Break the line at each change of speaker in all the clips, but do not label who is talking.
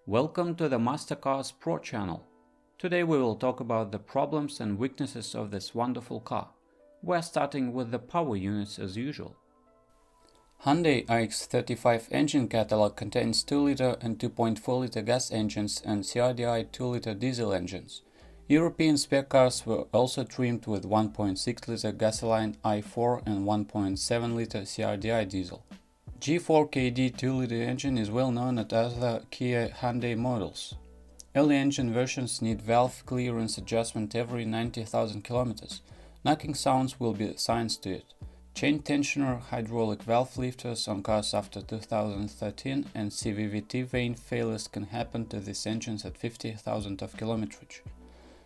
Welcome to the Mastercars Pro channel. Today we will talk about the problems and weaknesses of this wonderful car. We're starting with the power units as usual. Hyundai ix35 engine catalog contains 2-liter and 2.4-liter gas engines and CRDI 2-liter diesel engines. European spec cars were also trimmed with 1.6-liter gasoline i4 and 1.7-liter CRDI diesel. G4KD 2-liter engine is well known at other Kia Hyundai models. Early engine versions need valve clearance adjustment every 90,000 km. Knocking sounds will be assigned to it. Chain tensioner hydraulic valve lifters on cars after 2013 and CVVT vane failures can happen to these engines at 50,000 of kilometrage.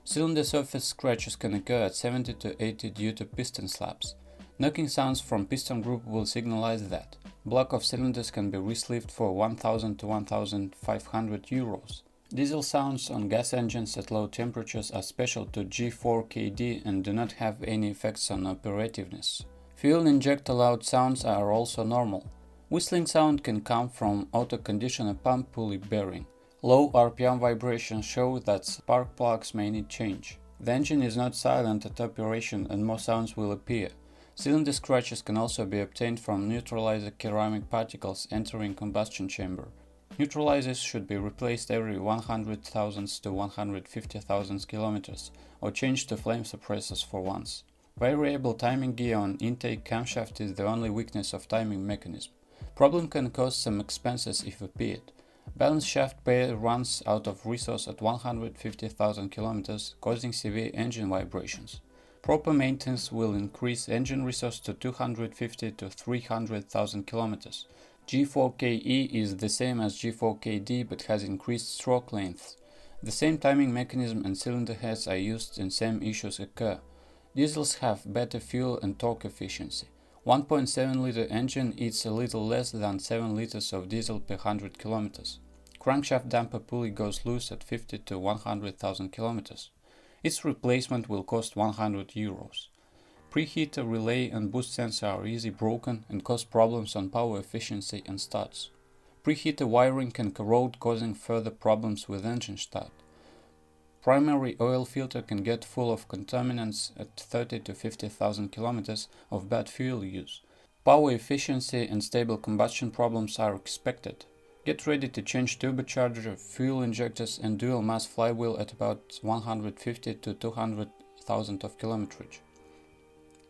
Cylinder surface scratches can occur at 70 to 80 due to piston slaps. Knocking sounds from piston group will signalize that. Block of cylinders can be resleeved for 1,000 to 1,500 euros. Diesel sounds on gas engines at low temperatures are special to G4KD and do not have any effects on operativeness. Fuel injector loud sounds are also normal. Whistling sound can come from auto conditioner pump pulley bearing. Low RPM vibrations show that spark plugs may need change. The engine is not silent at operation and more sounds will appear. Cylinder scratches can also be obtained from neutralizer ceramic particles entering combustion chamber. Neutralizers should be replaced every 100,000 to 150,000 km or changed to flame suppressors for once. Variable timing gear on intake camshaft is the only weakness of timing mechanism. Problem can cause some expenses if appeared. Balance shaft pair runs out of resource at 150,000 km, causing severe engine vibrations. Proper maintenance will increase engine resource to 250 to 300,000 km. G4KE is the same as G4KD but has increased stroke length. The same timing mechanism and cylinder heads are used and same issues occur. Diesels have better fuel and torque efficiency. 1.7-liter engine eats a little less than 7 liters of diesel per 100 km. Crankshaft damper pulley goes loose at 50 to 100,000 km. Its replacement will cost 100 euros. Preheater relay and boost sensor are easily broken and cause problems on power efficiency and starts. Preheater wiring can corrode, causing further problems with engine start. Primary oil filter can get full of contaminants at 30 to 50,000 km of bad fuel use. Power efficiency and stable combustion problems are expected. Get ready to change turbocharger, fuel injectors and dual mass flywheel at about 150 to 200,000 of kilometrage.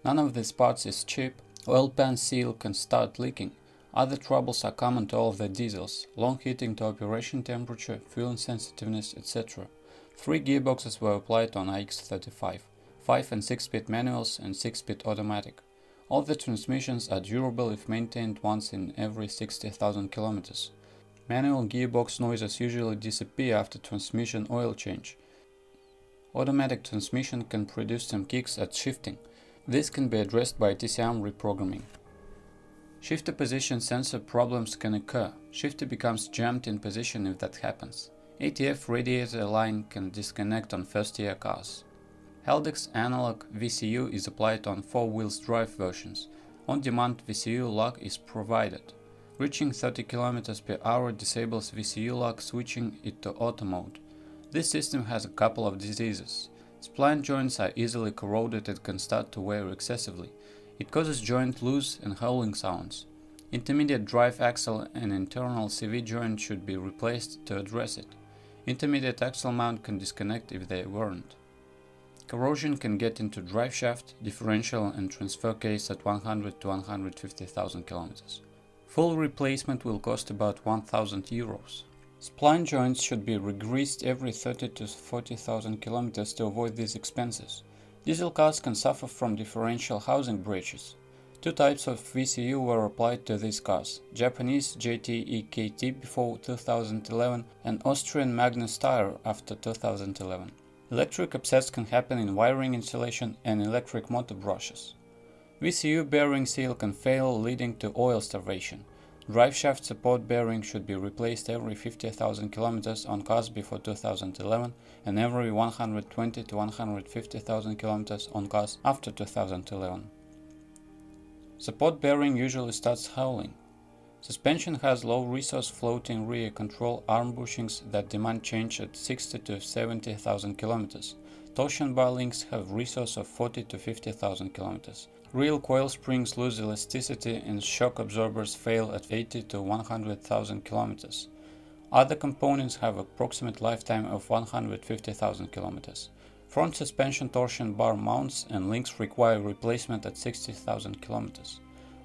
None of these parts is cheap. Oil pan seal can start leaking. Other troubles are common to all the diesels: long heating to operation temperature, fuel insensitiveness, etc. 3 gearboxes were applied on ix35, 5 and 6-speed manuals and 6-speed automatic. All the transmissions are durable if maintained once in every 60,000 km. Manual gearbox noises usually disappear after transmission oil change. Automatic transmission can produce some kicks at shifting. This can be addressed by TCM reprogramming. Shifter position sensor problems can occur. Shifter becomes jammed in position if that happens. ATF radiator line can disconnect on first-year cars. Haldex analog VCU is applied on 4-wheels drive versions. On-demand VCU lock is provided. Reaching 30 km per hour disables VCU lock, switching it to auto mode. This system has a couple of diseases. Spline joints are easily corroded and can start to wear excessively. It causes joint loose and howling sounds. Intermediate drive axle and internal CV joint should be replaced to address it. Intermediate axle mount can disconnect if they weren't. Corrosion can get into drive shaft, differential and transfer case at 100 to 150,000 km. Full replacement will cost about 1,000 euros. Spline joints should be regreased every 30 to 40,000 km to avoid these expenses. Diesel cars can suffer from differential housing breaches. 2 types of VCU were applied to these cars: Japanese JTEKT before 2011 and Austrian Magnus Tire after 2011. Electric upsets can happen in wiring insulation and electric motor brushes. VCU bearing seal can fail, leading to oil starvation. Drive shaft support bearing should be replaced every 50,000 km on cars before 2011 and every 120 to 150,000 km on cars after 2011. Support bearing usually starts howling. Suspension has low resource floating rear control arm bushings that demand change at 60 to 70,000 km. Torsion bar links have resource of 40 to 50,000 km. Real coil springs lose elasticity and shock absorbers fail at 80 to 100,000 km. Other components have approximate lifetime of 150,000 km. Front suspension torsion bar mounts and links require replacement at 60,000 km.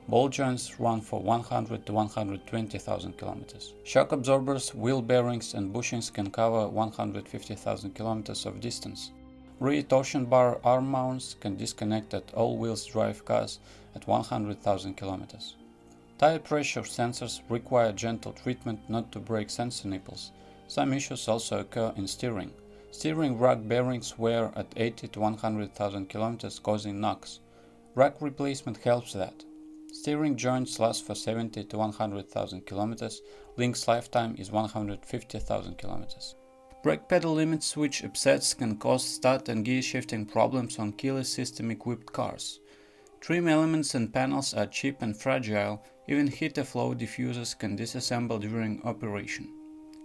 Ball joints run for 100 to 120,000 km. Shock absorbers, wheel bearings and bushings can cover 150,000 km of distance. Rear torsion bar arm mounts can disconnect at all-wheel drive cars at 100,000 km. Tire pressure sensors require gentle treatment not to break sensor nipples. Some issues also occur in steering. Steering rack bearings wear at 80 to 100,000 km, causing knocks. Rack replacement helps that. Steering joints last for 70 to 100,000 km. Link's lifetime is 150,000 km. Brake pedal limit switch upsets can cause start and gear shifting problems on keyless system equipped cars. Trim elements and panels are cheap and fragile, even heater flow diffusers can disassemble during operation.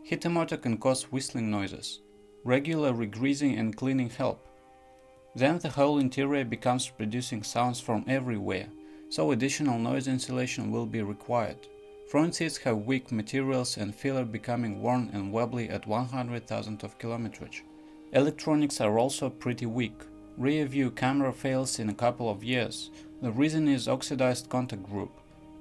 Heater motor can cause whistling noises. Regular regreasing and cleaning help. Then the whole interior becomes producing sounds from everywhere, so additional noise insulation will be required. Front seats have weak materials and filler becoming worn and wobbly at 100,000 of kilometrage. Electronics are also pretty weak. Rear view camera fails in a couple of years. The reason is oxidized contact group.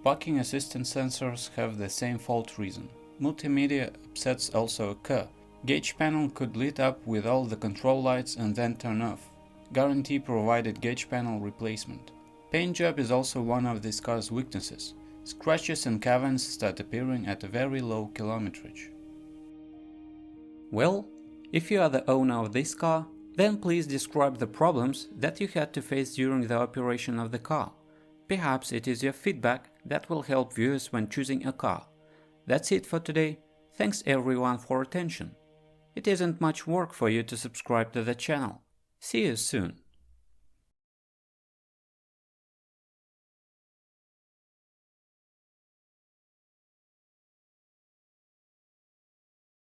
Parking assistance sensors have the same fault reason. Multimedia upsets also occur. Gauge panel could lit up with all the control lights and then turn off. Guarantee provided gauge panel replacement. Paint job is also one of this car's weaknesses. Scratches and caverns start appearing at a very low kilometrage. Well, if you are the owner of this car, then please describe the problems that you had to face during the operation of the car. Perhaps it is your feedback that will help viewers when choosing a car. That's it for today. Thanks everyone for attention. It isn't much work for you to subscribe to the channel. See you soon.